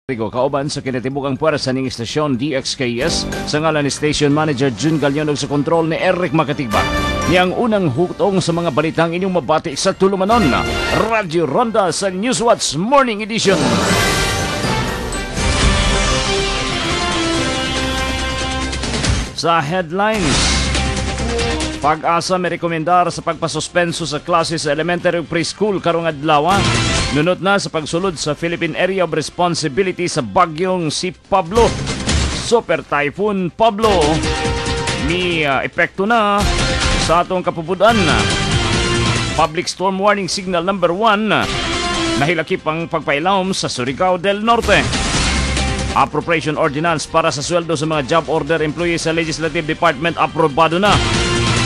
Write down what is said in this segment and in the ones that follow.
Kauban sa kinatibukang puwersa ning istasyon DXKS sa ngalan ni Station Manager Jun Galyon sa kontrol ni Eric Makatibak. Niyang unang hutong sa mga balitang inyong mabati sa tulumanon na Radyo Ronda sa Newswatch Morning Edition. Sa headlines, Pag-asa may rekomendar sa pagpasuspenso sa klase sa elementary preschool karong adlaw. Nunot na sa pagsulod sa Philippine Area of Responsibility sa bagyong si Pablo. Super Typhoon Pablo may epekto na sa atong kapubudan. Public Storm Warning Signal number 1 nahilakip ang pagpailawom sa Surigao del Norte. Appropriation Ordinance para sa sweldo sa mga job order employees sa Legislative Department aprobado na.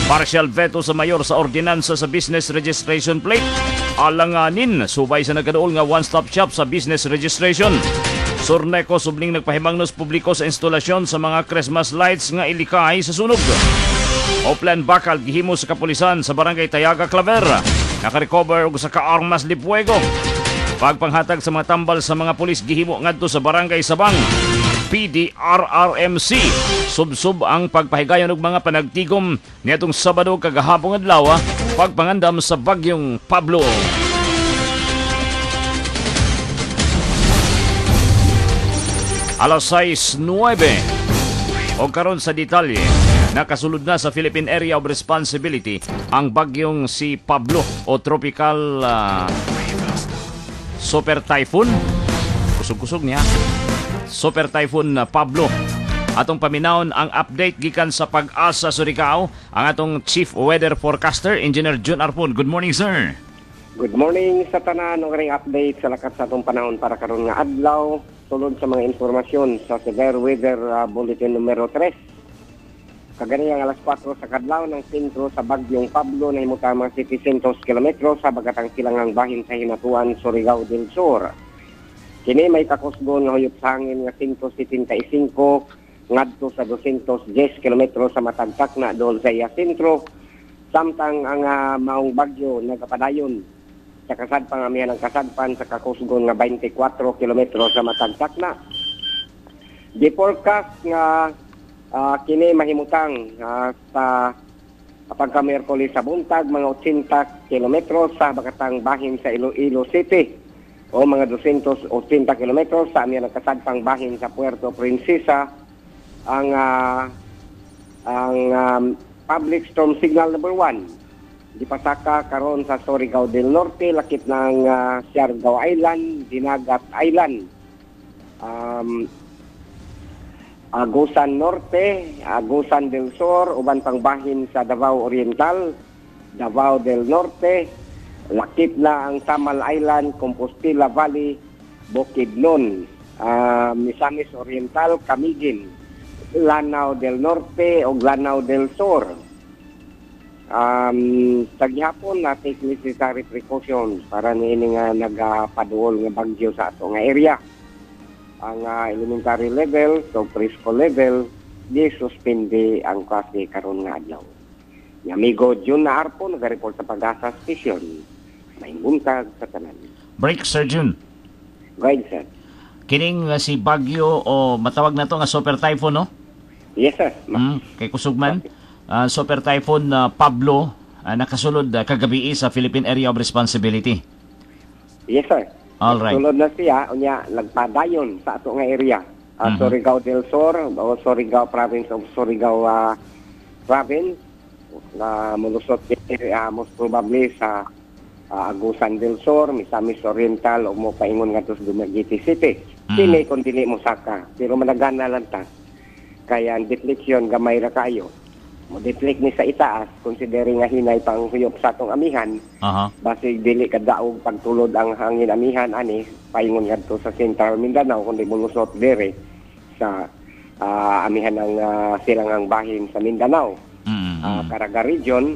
Partial veto sa mayor sa ordinansa sa business registration plate. Alanganin, subay sa nagkaduol nga one-stop shop sa business registration. Surneco subling nagpahimangnos publiko sa instalasyon sa mga Christmas lights nga ilikay sa sunog. Oplan bakal gihimo sa kapulisan sa barangay Tayaga Claver. Nakarecover og sa ka-armas lipuego. Pagpanghatag sa mga tambal sa mga pulis gihimo ngadto sa barangay Sabang. PDRRMC subsub ang pagpahigayon og mga panagtigom niadtong Sabado kagahapon adlaw pagpangandam sa bagyong Pablo. Alas 6:09 o karon sa detalye, nakasulod na sa Philippine Area of Responsibility ang bagyong si Pablo o tropical super typhoon. Kusog-kusog niya. Super Typhoon Pablo. Atong paminawon ang update gikan sa Pag-asa Surigao ang atong Chief Weather Forecaster Engineer Jun Arpon. Good morning, sir. Good morning sa tanan. Ang ring update sa lakas sa atong panahon para karon nga adlaw. Sulod sa mga informasyon sa Severe Weather Bulletin numero 3. Kaganiyang alas 4 sa kadlaw ng sentro sa bagyong Pablo na himutang mga 700 kilometro sa bagatang silangang bahin sa hinatuan Surigao del Sur. Kini may kakusgon nga huyop sa hangin nga 175 ngadto sa 210 kilometro sa matagtak na dool sa iya sentro. Samtang ang maong bagyo nagapadayon sa kasadpan amihan ng kasadpan sa kakusgon nga 24 kilometro sa matagtak na. Di forecast nga kini mahimutang sa pagka-Miyerkules sa buntag mga 80 kilometro sa bagatang bahin sa Iloilo City. O mga 280 kilometros sa aming nakasadpang bahin sa Puerto Princesa ang public storm signal number 1 di pasaka karon sa Surigao del Norte lakip ng Siargao Island, Dinagat Island, Agusan Norte, Agusan del Sur, uban pang bahin sa Davao Oriental, Davao del Norte. Lakip na ang Tamal Island, Compostela Valley, Bukidnon, Misamis Oriental, Camiguin, Lanao del Norte o Lanao del Sur. Sa gihapon na take necessary precautions para niini nga nagapaduol nga bagyo sa ato nga area. Ang elementary level so preschool level di suspende ang klase karon nga adlaw. Ni amigo Jun Arpon nag-report sa Pag-asa Station. May buntag sa tanan. Break, Sir Jun. Go ahead, sir. Kining si bagyo o matawag na to nga super typhoon, no? Yes, sir. Kay Kusugman. Super typhoon Pablo nakasulod kagabi sa Philippine Area of Responsibility. Yes, sir. All right. Sulod na siya, unya nagpadayon sa ato nga area. Surigao del Sur o Surigao Province of Surigao Province na mulusot most probably sa Agusan del Sur, Misamis Oriental o mo paingon nga to sa Dumaguete City. Kini kung dili mo saka, pero managana lang ta. Kaya ang deflection gamay ra kayo. Mo deflect ni sa itaas, considering nga hinay pang huyop sa atong amihan. Basi dili kadaog pagtulod ang hangin amihan ani paingon nga to sa Central Mindanao kundi mulusot dire sa amihan ng silangang bahin sa Mindanao. Caraga region.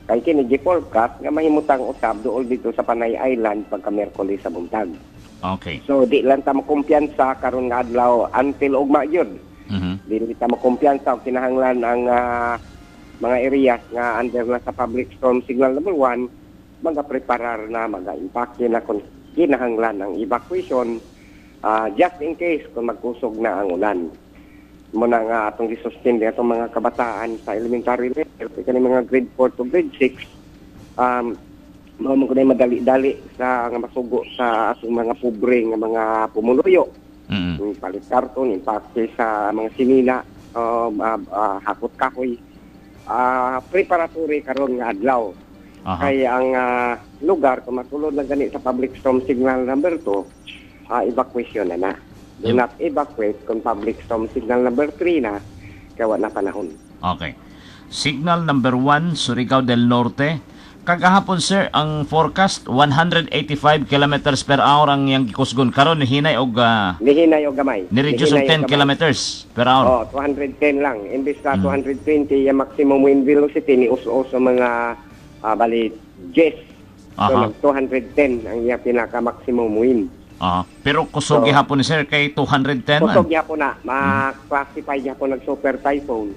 Kay kini gi-forecast nga mahimutang usab duol dito sa Panay Island pagka Miyerkules sa buntag. Okay. So di lang ta makumpiyansa karon nga adlaw until ugma gyud. Dili ta makumpiyansa og kinahanglan ang mga areas nga under na sa public storm signal number 1 magapreparar na, maga-impake na kung kinahanglan ang evacuation just in case kung magkusog na ang ulan. Muna nga atong gisustain itong mga kabataan sa elementary level, kaya mga grade 4 to grade 6, mo ko na madali-dali sa nga masugo sa atong mga pobre nga mga pumuluyo. Palit karton, impake sa mga sinina, hakot kahoy. Preparatory karon nga adlaw. Kaya ang lugar, kung matulod na gani sa public storm signal number 2, evacuation na. Do not evacuate kung public storm signal number 3 na, kaya na panahon. Okay. Signal number 1, Surigao del Norte. Kagahapon, sir, ang forecast 185 kilometers per hour ang yang gikusgon karon nihinay og nihinay og gamay. Ni-reduce og 10 kilometers per hour. 210 lang. Imbis na 220 yung maximum wind velocity ni uso mga bali Jess. So, 210 ang iya pinaka-maximum wind. Pero kusog gihapon ni sir kay 210 man. Kusog gihapon na. Ma-classify gihapon ng super typhoon.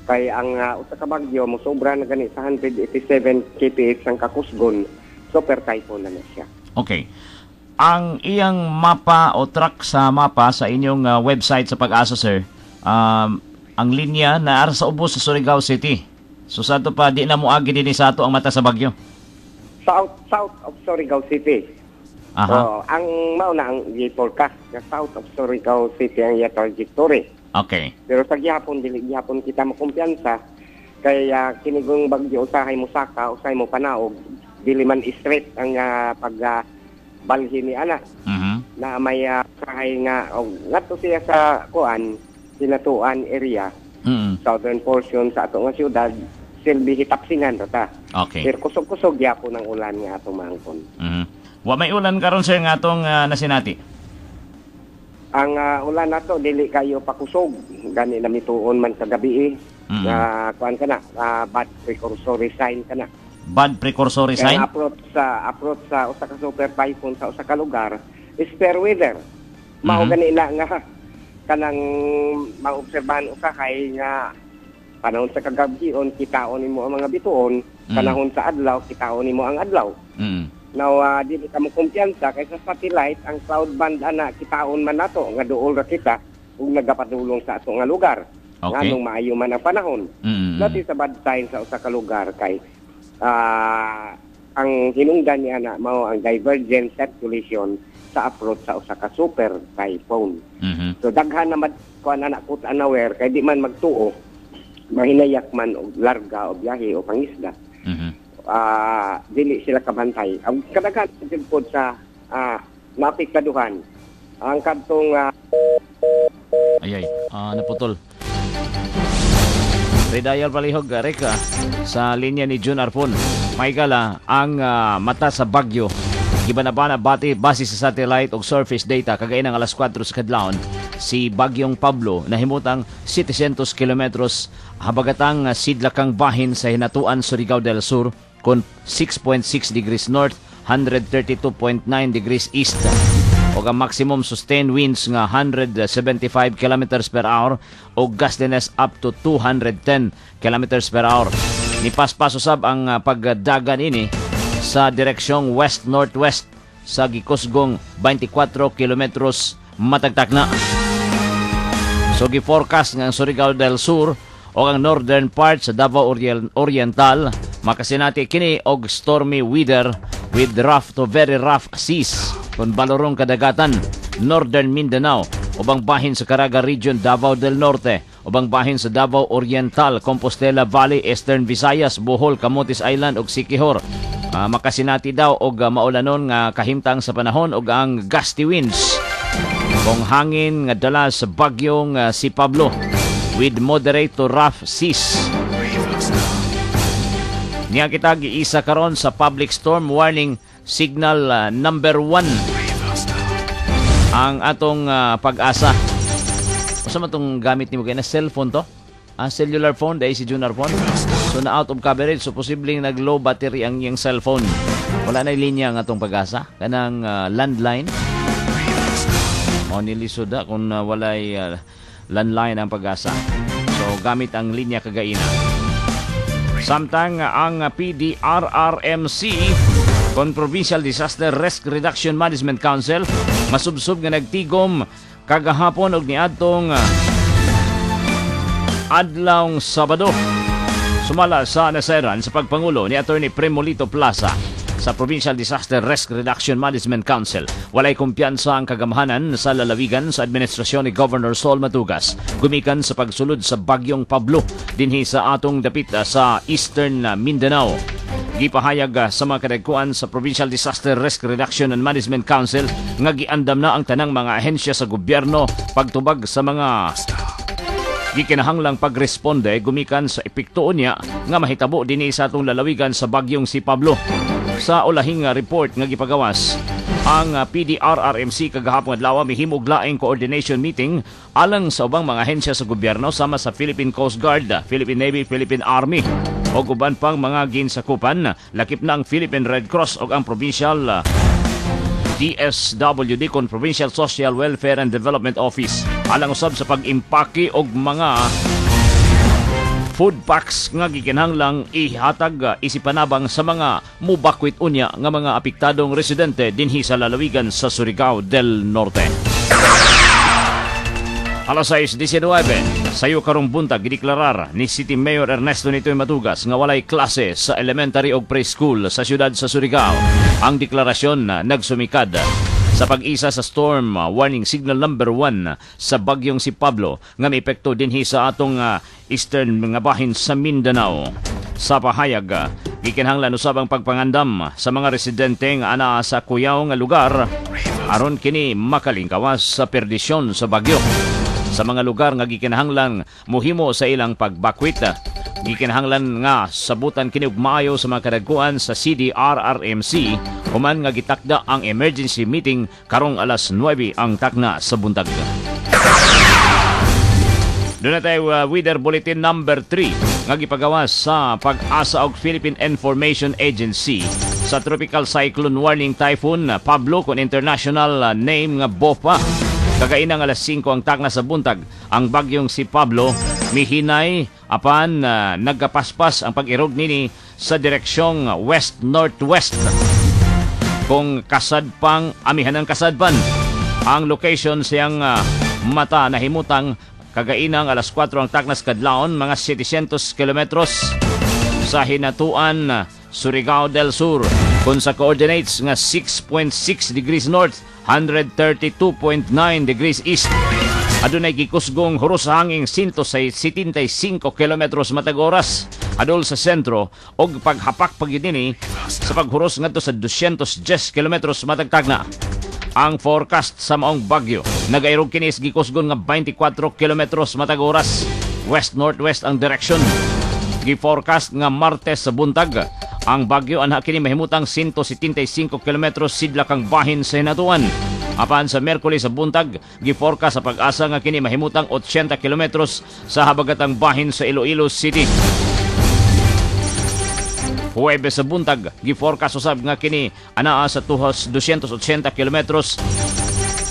Kay ang usa ka bagyo mo sobra na gani sa 187 kph ang kakusgon, super typhoon na siya. Okay. Ang iyang mapa o track sa mapa sa inyong website sa Pag-asa, sir, ang linya na ara sa ubos sa Surigao City. So sa ito pa, di na mo agi din sa ato ang mata sa bagyo? South of Surigao City. So, ang mauna ang forecast sa south of Surigao City ang iya trajectory. Okay. Pero sa gihapon, dili gihapon kita makumpiyansa. Kaya kinigong bagyo usahay mo saka, usahay mo panaog, dili man straight ang pagbalhin ni ana. Na may usahay nga, ngadto siya sa Sinatuan area, southern portion sa atong nga syudad, silbi hitapsingan ta. Okay. Pero kusog-kusog gihapon ang ulan nga atong mangkon. Wa may ulan karon sir nga atong nasinati. Ang ulan nato dili kayo pakusog, gani na mituon man sa gabi kuan kana, bad precursory sign kana. Bad precursory sign? Approach sa usa ka super typhoon sa usa ka lugar is fair weather. Mao gani na nga kanang maobserbahan usahay nga panahon sa kagabion kitaon nimo ang mga bituon, panahon sa adlaw kitaon nimo ang adlaw. Now, di ka mo kumpiyansa kay sa satellite, ang cloud band ana kitaon man nato nga duol ra kita kung nagapadulong sa ato nga lugar. Okay. Nganong maayo man ang panahon. Dati sa bad sign sa usa ka lugar kay ang hinungdan ni ana mao ang divergent circulation sa approach sa usa ka super typhoon. So daghan na kuan ana put unaware kay di man magtuo mahinayak man og larga o biyahe o pangisda. Dili sila kabantay. Ang kadaghan pod sa napikaduhan ang kadtong naputol. Redayal palihog Reka sa linya ni Jun Arpon. May gala ang mata sa bagyo. Gibanabana base sa satellite o surface data kagay ng alas 4 sa kadlawon si Bagyong Pablo nahimutang 700 kilometros habagatang sidlakang bahin sa Hinatuan, Surigao del Sur kon 6.6 degrees north, 132.9 degrees east. O ang maximum sustained winds nga 175 kilometers per hour o gustiness up to 210 kilometers per hour. Nipaspas usab ang pagdagan ini sa direksyong west-northwest sa gikusgong 24 kilometros matagtak na. So gi-forecast nga ang Surigao del Sur o ang northern part sa Davao Oriental makasinati kini og stormy weather with rough to very rough seas kon balorong kadagatan. Northern Mindanao ubang bahin sa Caraga Region, Davao del Norte ubang bahin sa Davao Oriental, Compostela Valley, Eastern Visayas, Bohol, Camotes Island ug Siquijor. Makasinati daw og maulanon nga kahimtang sa panahon ug ang gusty winds kung hangin nga dala sa bagyong si Pablo with moderate to rough seas. Niya kita giisa karon sa public storm warning signal number 1 ang atong Pag-asa. Usa man tong gamit nimo kay na cellphone to? Cellular phone dahil si Junior phone. So na out of coverage, so posibleng nag low battery ang iyang cellphone. Wala na linya ang atong Pag-asa kanang landline. O nilisod kung walay landline ang Pag-asa. So gamit ang linya kagaina. Samtang ang PDRRMC kon Provincial Disaster Risk Reduction Management Council masubsob nga nagtigom kagahapon og niadtong adlawng Sabado. Sumala sa nasairan sa pagpangulo ni Attorney Premolito Plaza sa Provincial Disaster Risk Reduction Management Council. Walay kumpiyansa ang kagamahanan sa lalawigan sa administrasyon ni Governor Sol Matugas gumikan sa pagsulod sa bagyong Pablo dinhi sa atong dapit sa Eastern Mindanao. Gipahayag sa mga kadagkuan sa Provincial Disaster Risk Reduction and Management Council nga giandam na ang tanang mga ahensya sa gobyerno pagtubag sa mga gikinahanglang pagresponde gumikan sa epekto niya nga mahitabo dinhi sa atong lalawigan sa bagyong si Pablo. Sa ulahing report nga gipagawas ang PDRRMC kagahapon adlaw mihimog laing coordination meeting alang sa ubang mga ahensya sa gobyerno sama sa Philippine Coast Guard, Philippine Navy, Philippine Army o uban pang mga ginsakupan. Lakip na ang Philippine Red Cross o ang Provincial DSWD kon Provincial Social Welfare and Development Office alang usab sa pag-impake og mga food packs nga gikinahanglang ihatag isipanabang sa mga mubakwit unya nga mga apektadong residente dinhi sa lalawigan sa Surigao del Norte. Alas 6:19 sayo karong buntag gideklarar ni City Mayor Ernesto Nitoy Matugas nga walay klase sa elementary o preschool sa siyudad sa Surigao. Ang deklarasyon na nagsumikad sa pag-isa sa storm warning signal number 1 sa bagyong si Pablo nga may epekto dinhi sa atong eastern mga bahin sa Mindanao. Sa pahayag, gikinahanglan usab ang pagpangandam sa mga residente nga ana sa kuyaw nga lugar aron kini makalingkawas sa perdisyon sa bagyo. Sa mga lugar nga gikinahanglan mohimo sa ilang pagbakwit, gikinahanglan nga sabutan kini og maayo sa mga kadagkuan sa CDRRMC human nga gitakda ang emergency meeting karong alas 9 ang takna sa buntag. Doon na tayo weather bulletin number 3 nga gipagawas sa Pag-asa og Philippine Information Agency sa tropical cyclone warning typhoon Pablo kon international name nga BOFA. Kagainang alas 5 ang takna sa buntag, ang bagyong si Pablo mihinay apan nagkapaspas ang pag-irog nini sa direksyong west-northwest. Kung kasadpang amihan ng kasadpan, ang location siyang mata na himutang kagainang alas 4 ang takna sa kadlawon mga 700 kilometros sa hinatuan Surigao del Sur kung sa coordinates nga 6.6 degrees north 132.9 degrees east. Adunay gikusgong huros hanging 175 kilometros matag oras adol sa sentro og paghapak pagidini sa paghuros ngadto sa 210 kilometros matag tagna. Ang forecast sa maong bagyo nagairog kini gikusgon nga 24 kilometros matag oras west-northwest ang direksyon. Gi-forecast nga Martes sa buntag ang bagyo anha kini mahimutang 175 kilometros sidlakang bahin sa hinatuan. Apan sa Miyerkules sa buntag, gi-forecast sa Pag-asa nga kini mahimutang 80 kilometros sa habagatang bahin sa Iloilo City. Huwebes sa buntag, gi-forecast usab nga kini anaa sa 280 kilometros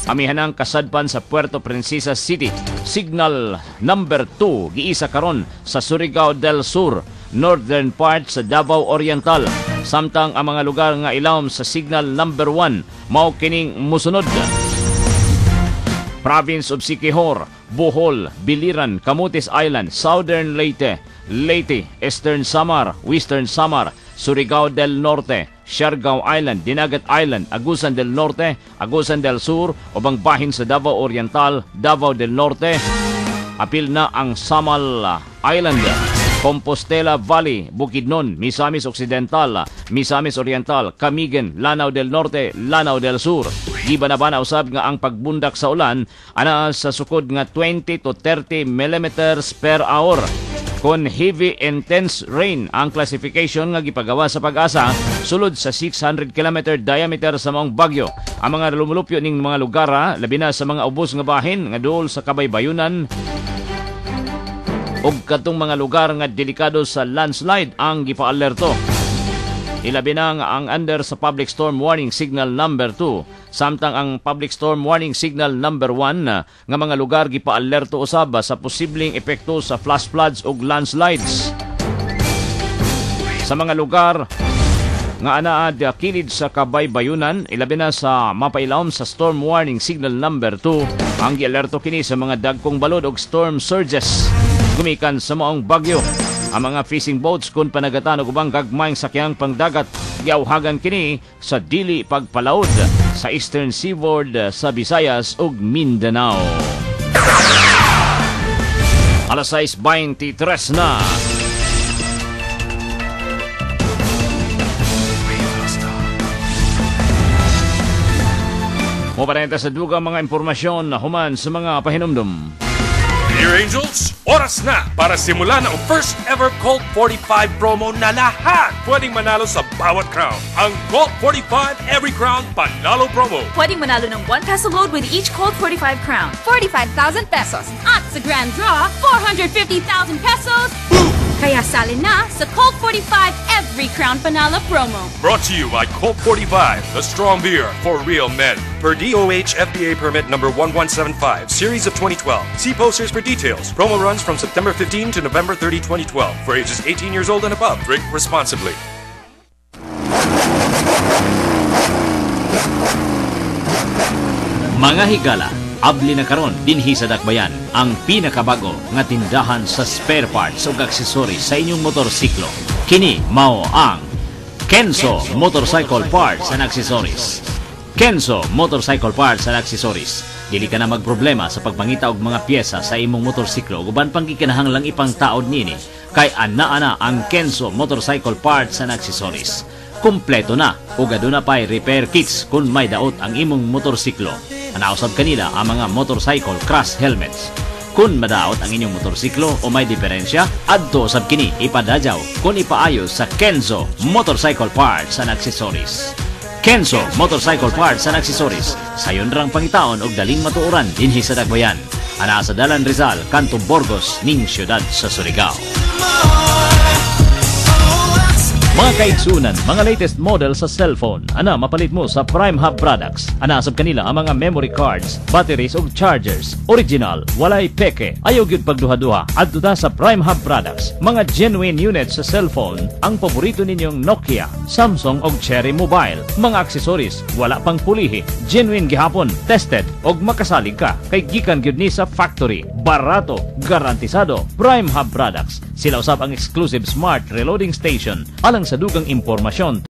amihanang kasadpan sa Puerto Princesa City. Signal number 2 giisa karon sa Surigao del Sur, northern part sa Davao Oriental. Samtang ang mga lugar nga ilawom sa signal number 1 mao kining musunod: Province of Siquijor, Bohol, Biliran, Camotes Island, Southern Leyte, Eastern Samar, Western Samar, Surigao del Norte, Siargao Island, Dinagat Island, Agusan del Norte, Agusan del Sur, ubang bahin sa Davao Oriental, Davao del Norte. Apil na ang Samal Island, Compostela Valley, Bukidnon, Misamis Occidental, Misamis Oriental, Camigen, Lanao del Norte, Lanao del Sur. Gibanabana usab nga ang pagbundak sa ulan ana sa sukod nga 20 to 30 millimeters per hour. Kon heavy intense rain ang classification nga gipagawa sa Pag-asa sulod sa 600 km diameter sa maong bagyo. Ang mga lumulupyo ning mga lugar labi na sa mga ubos nga bahin nga duol sa Kabaybayunan ug katong mga lugar nga delikado sa landslide ang gipaalerto. Ilabi na nga ang under sa Public Storm Warning Signal number 2, samtang ang Public Storm Warning Signal number 1 nga mga lugar gipaalerto usab sa posibleng epekto sa flash floods ug landslides. Sa mga lugar nga anaa kilid sa Kabaybayunan, ilabi na sa mapailawom sa storm warning signal number 2. Ang gialerto kini sa mga dagkong balod og storm surges gumikan sa maong bagyo. Ang mga fishing boats kun panagatan og ubang gagmayng sakyang pangdagat giawhagan kini sa dili pagpalaod sa eastern seaboard sa Visayas ug Mindanao. Alas 6:23 na. Muparenta sa dugang mga impormasyon na human sa mga pahinumdum. Dear Angels, oras na para simulan ang first ever Colt 45 promo na lahat pwedeng manalo sa bawat crown. Ang Colt 45 Every Crown Panalo Promo. Pwedeng manalo ng 1 peso load with each Colt 45 crown. 45,000 pesos. At sa grand draw, 450,000 pesos. Kaya salin na sa Colt 45 Every Crown Panalo Promo. Brought to you by Colt 45, the strong beer for real men. Per DOH FDA permit number 1175, series of 2012. See posters for details. Promo runs from September 15 to November 30, 2012. For ages 18 years old and above, drink responsibly. Mga higala, abli na karon dinhi sa Dakbayan ang pinakabago nga tindahan sa spare parts ug aksesoris sa inyong motorsiklo. Kini mao ang Kenzo Motorcycle Parts and Accessories. Kenzo Motorcycle Parts and Accessories. Dili ka na magproblema sa pagpangita og mga piyesa sa imong motorsiklo ug uban pang gikinahanglang ipangtaod nini kay ana ang Kenzo Motorcycle Parts and Accessories. Kompleto na ug aduna pay repair kits kung may daot ang imong motorsiklo. Anausab kanila ang mga motorcycle crash helmets. Kung madaot ang inyong motorsiklo o may diferensya, adto sab kini ipadadyaw kung ipaayos sa Kenzo Motorcycle Parts and Accessories. Kenzo Motorcycle Parts and Accessories. Sayon rang pangitaon og daling matuoran dinhi sa Dakbayan. Ana sa Dalan Rizal, Kanto Burgos, ning siyudad sa Surigao. Mga kaigsunan, mga latest model sa cellphone, ana mapalit mo sa Prime Hub Products. Anasab kanila ang mga memory cards, batteries ug chargers. Original, walay peke. Ayaw gyud pagduha-duha. Adto ta sa Prime Hub Products. Mga genuine units sa cellphone, ang paborito ninyong Nokia, Samsung ug Cherry Mobile. Mga accessories, wala pang pulihi. Genuine gihapon, tested ug makasalig ka kay gikan gyud ni sa factory. Barato, garantisado. Prime Hub Products. Sila usab ang exclusive smart reloading station alang sa dugang impormasyon